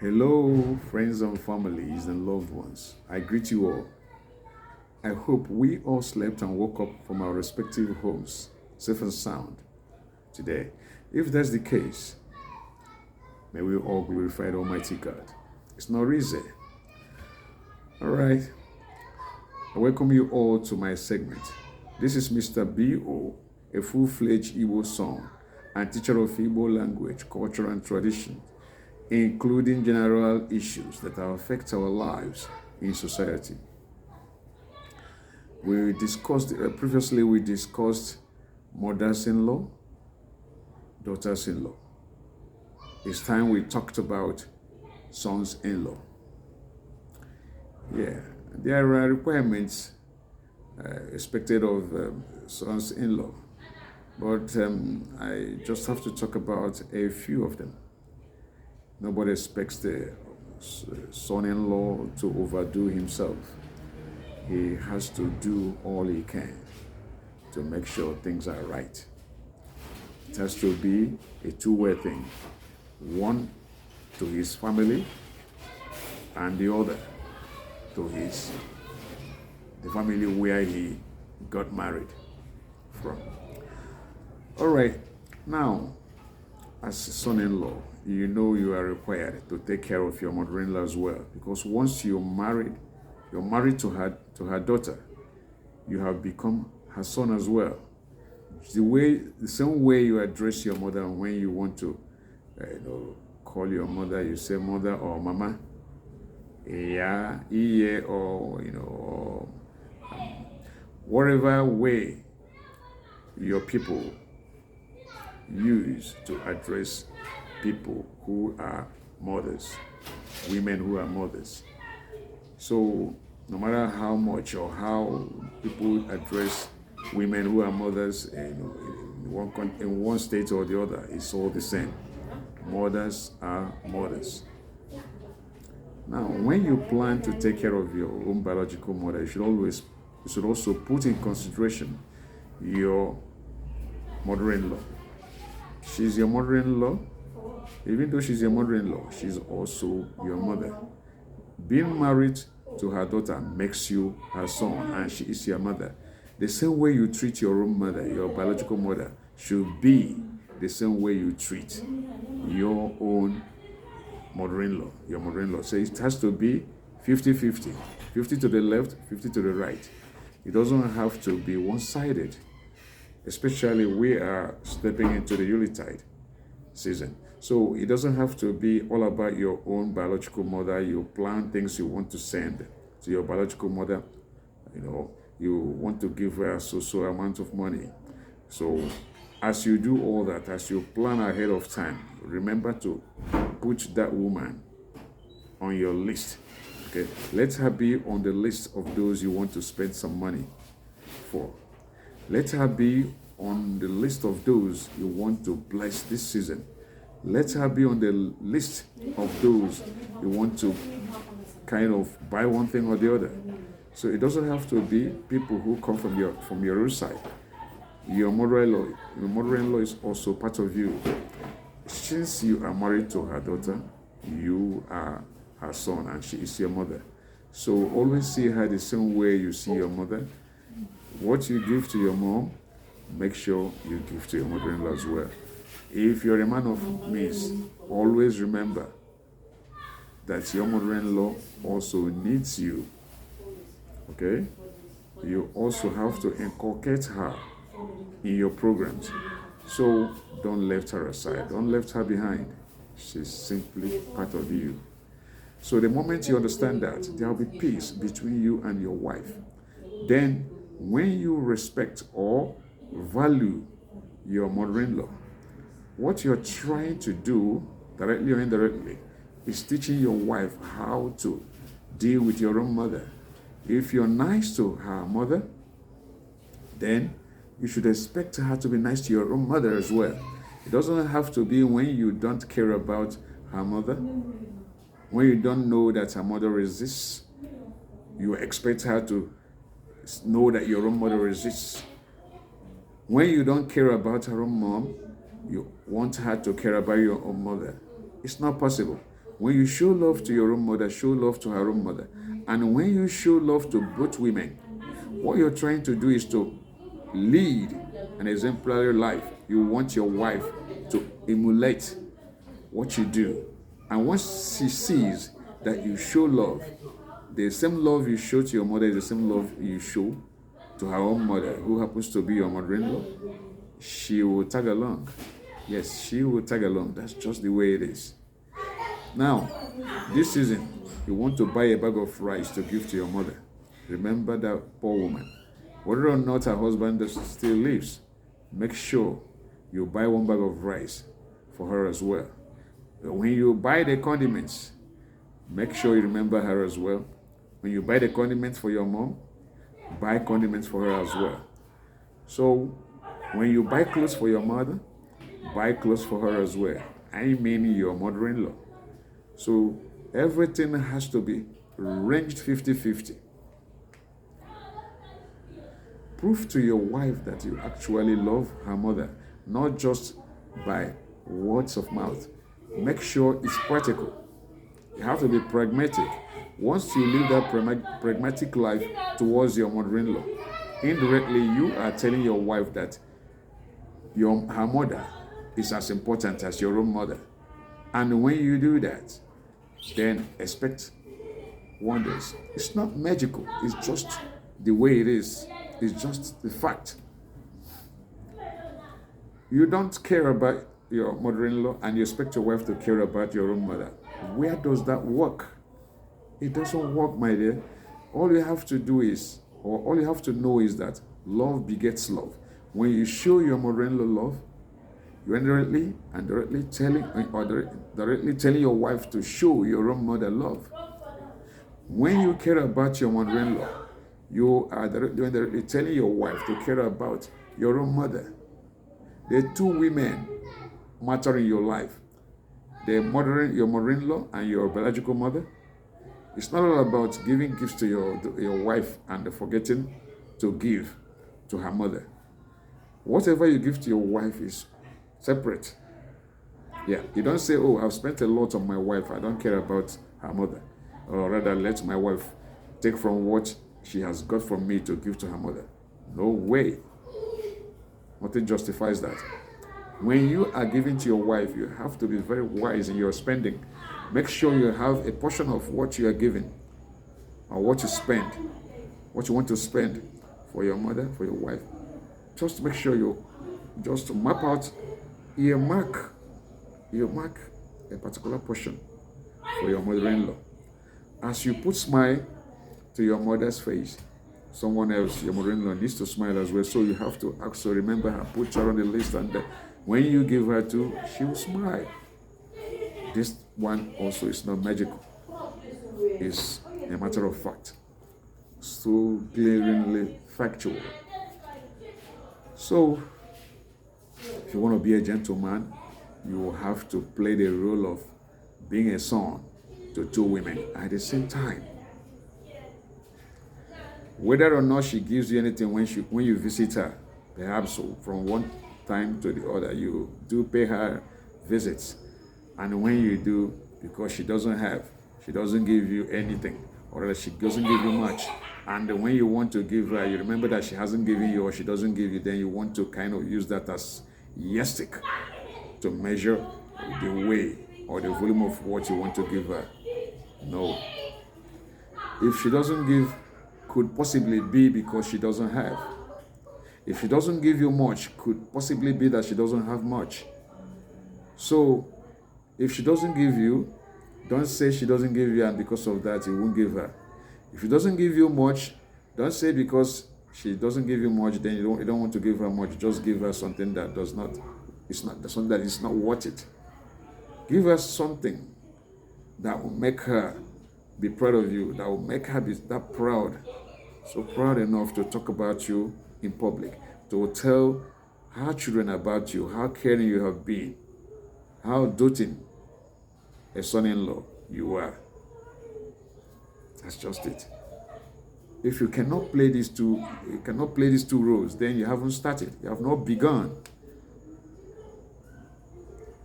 Hello, friends and families and loved ones. I greet you all. I hope we all slept and woke up from our respective homes, safe and sound, today. If that's the case, may we all glorify the Almighty God. It's not easy. All right. I welcome you all to my segment. This is Mr. B.O., a full-fledged Igbo son and teacher of Igbo language, culture, and tradition, including general issues that affect our lives in society. Previously we discussed mothers-in-law, daughters-in-law. It's time we talked about sons-in-law. Yeah, there are requirements expected of sons-in-law, but I just have to talk about a few of them. Nobody expects the son-in-law to overdo himself. He has to do all he can to make sure things are right. It has to be a two-way thing. One to his family and the other to the family where he got married from. All right, now, as son-in-law, you know you are required to take care of your mother-in-law as well, because once you're married to her daughter, you have become her son as well. The same way you address your mother when you want to call your mother, you say mother or mama, yeah, or whatever way your people use to address people who are mothers, women who are mothers. So no matter how much or how people address women who are mothers in one state or the other, it's all the same. Mothers are mothers. Now, when you plan to take care of your own biological mother, you should also put in consideration your mother-in-law. She's your mother-in-law. Even though she's your mother-in-law, she's also your mother. Being married to her daughter makes you her son, and she is your mother. The same way you treat your own mother, your biological mother, should be the same way you treat your own mother-in-law, your mother-in-law. So it has to be 50-50. 50 to the left, 50 to the right. It doesn't have to be one-sided. Especially we are stepping into the Yuletide season. So it doesn't have to be all about your own biological mother. You plan things you want to send to your biological mother. You want to give her so amount of money. So as you do all that, as you plan ahead of time, remember to put that woman on your list. Okay, let her be on the list of those you want to spend some money for. Let her be on the list of those you want to bless this season. Let her be on the list of those you want to kind of buy one thing or the other. So it doesn't have to be people who come from your own side. Your mother-in-law is also part of you. Since you are married to her daughter, you are her son and she is your mother. So always see her the same way you see your mother. What you give to your mom, make sure you give to your mother-in-law as well. If you're a man of means, always remember that your mother-in-law also needs you. Okay? You also have to inculcate her in your programs. So don't leave her aside. Don't leave her behind. She's simply part of you. So the moment you understand that, there will be peace between you and your wife. Then when you respect or value your mother-in-law, what you're trying to do, directly or indirectly, is teaching your wife how to deal with your own mother. If you're nice to her mother, then you should expect her to be nice to your own mother as well. It doesn't have to be when you don't care about her mother, when you don't know that her mother resists. You expect her to know that your own mother resists. When you don't care about her own mom, you want her to care about your own mother. It's not possible. When you show love to your own mother, show love to her own mother. And when you show love to both women, what you're trying to do is to lead an exemplary life. You want your wife to emulate what you do. And once she sees that you show love, the same love you show to your mother is the same love you show to her own mother, who happens to be your mother-in-law, she will tag along. Yes, she will tag along. That's just the way it is. Now, this season, you want to buy a bag of rice to give to your mother. Remember that poor woman. Whether or not her husband still lives, make sure you buy one bag of rice for her as well. When you buy the condiments, make sure you remember her as well. When you buy the condiments for your mom, buy condiments for her as well. So, when you buy clothes for your mother, buy clothes for her as well. I mean your mother-in-law. So, everything has to be ranged 50-50. Prove to your wife that you actually love her mother, not just by words of mouth. Make sure it's practical. You have to be pragmatic. Once you live that pragmatic life towards your mother-in-law, indirectly you are telling your wife that her mother is as important as your own mother. And when you do that, then expect wonders. It's not magical. It's just the way it is. It's just the fact. You don't care about your mother-in-law and you expect your wife to care about your own mother. Where does that work? It doesn't work, my dear. All you have to do is, or all you have to know is that love begets love. When you show your mother-in-law love, you're directly telling your wife to show your own mother love. When you care about your mother-in-law, you are directly telling your wife to care about your own mother. The two women matter in your life. Your mother-in-law and your biological mother. It's not all about giving gifts to your wife and forgetting to give to her mother. Whatever you give to your wife is separate. Yeah, you don't say, oh, I've spent a lot on my wife, I don't care about her mother. Or rather, let my wife take from what she has got from me to give to her mother. No way. Nothing justifies that. When you are giving to your wife, you have to be very wise in your spending. Make sure you have a portion of what you are giving or what you spend, what you want to spend for your mother, for your wife. Just make sure you just map out, earmark a particular portion for your mother-in-law. As you put smile to your mother's face, someone else, your mother-in-law, needs to smile as well. So you have to also remember her, put her on the list, and when you give her to, she will smile. This one also is not magical. It's a matter of fact. So glaringly factual. So, if you want to be a gentleman, you will have to play the role of being a son to two women at the same time. Whether or not she gives you anything when you visit her, perhaps from one time to the other, you do pay her visits. And when you do, because she doesn't give you anything, or she doesn't give you much. And when you want to give her, you remember that she hasn't given you or she doesn't give you, then you want to kind of use that as yardstick to measure the way or the volume of what you want to give her. No. If she doesn't give, could possibly be because she doesn't have. If she doesn't give you much, could possibly be that she doesn't have much. So, if she doesn't give you, don't say she doesn't give you and because of that you won't give her. If she doesn't give you much, don't say because she doesn't give you much, then you don't want to give her much. Just give her something that something that is not worth it. Give her something that will make her be proud of you, that will make her be that proud, so proud enough to talk about you in public, to tell her children about you, how caring you have been, how doting a son-in-law you are. That's just it. If you cannot play these two roles, then you haven't started. You have not begun.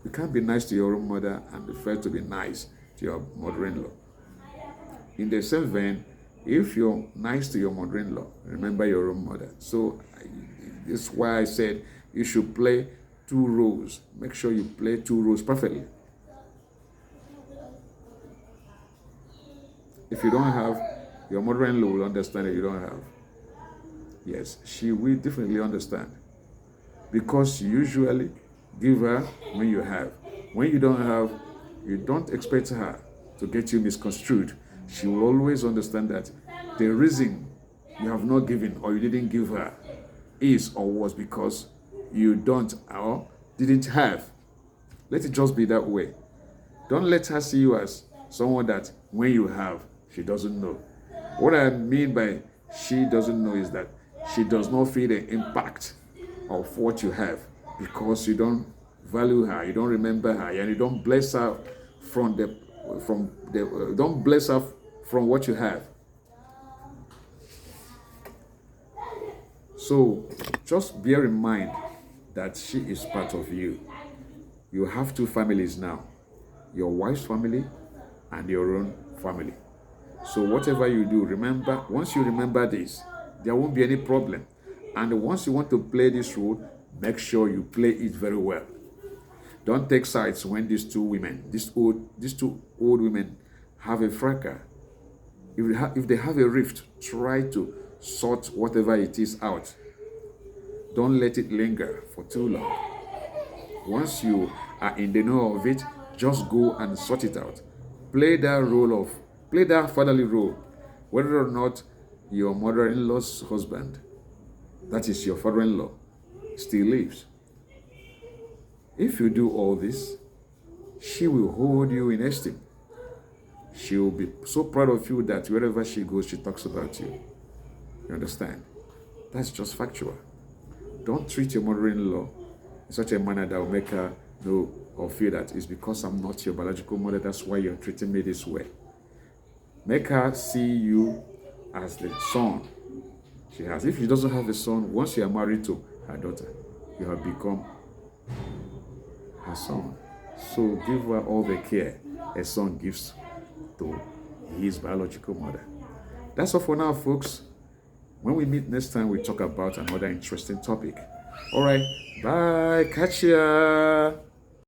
You can't be nice to your own mother and prefer to be nice to your mother-in-law. In the same vein, if you're nice to your mother-in-law, remember your own mother. So this is why I said you should play two roles. Make sure you play two roles perfectly. If you don't have, your mother-in-law will understand that you don't have. Yes, she will definitely understand. Because you usually give her when you have. When you don't have, you don't expect her to get you misconstrued. She will always understand that the reason you have not given or you didn't give her is or was because you don't or didn't have. Let it just be that way. Don't let her see you as someone that when you have, she doesn't know. What I mean by she doesn't know is that she does not feel the impact of what you have because you don't value her, you don't remember her, and you don't bless her don't bless her from what you have. So just bear in mind that she is part of you. You have two families now, your wife's family and your own family. So whatever you do, remember, once you remember this, there won't be any problem. And once you want to play this role, make sure you play it very well. Don't take sides when these two old women have a fracas. If they have a rift, try to sort whatever it is out. Don't let it linger for too long. Once you are in the know of it, just go and sort it out. Play that fatherly role, whether or not your mother-in-law's husband, that is your father-in-law, still lives. If you do all this, she will hold you in esteem. She will be so proud of you that wherever she goes, she talks about you. You understand? That's just factual. Don't treat your mother-in-law in such a manner that will make her know or feel that it's because I'm not your biological mother, that's why you're treating me this way. Make her see you as the son she has. If she doesn't have a son, once you are married to her daughter, you have become her son. So give her all the care a son gives to his biological mother. That's all for now, folks. When we meet next time, we talk about another interesting topic. All right, bye. Catch ya.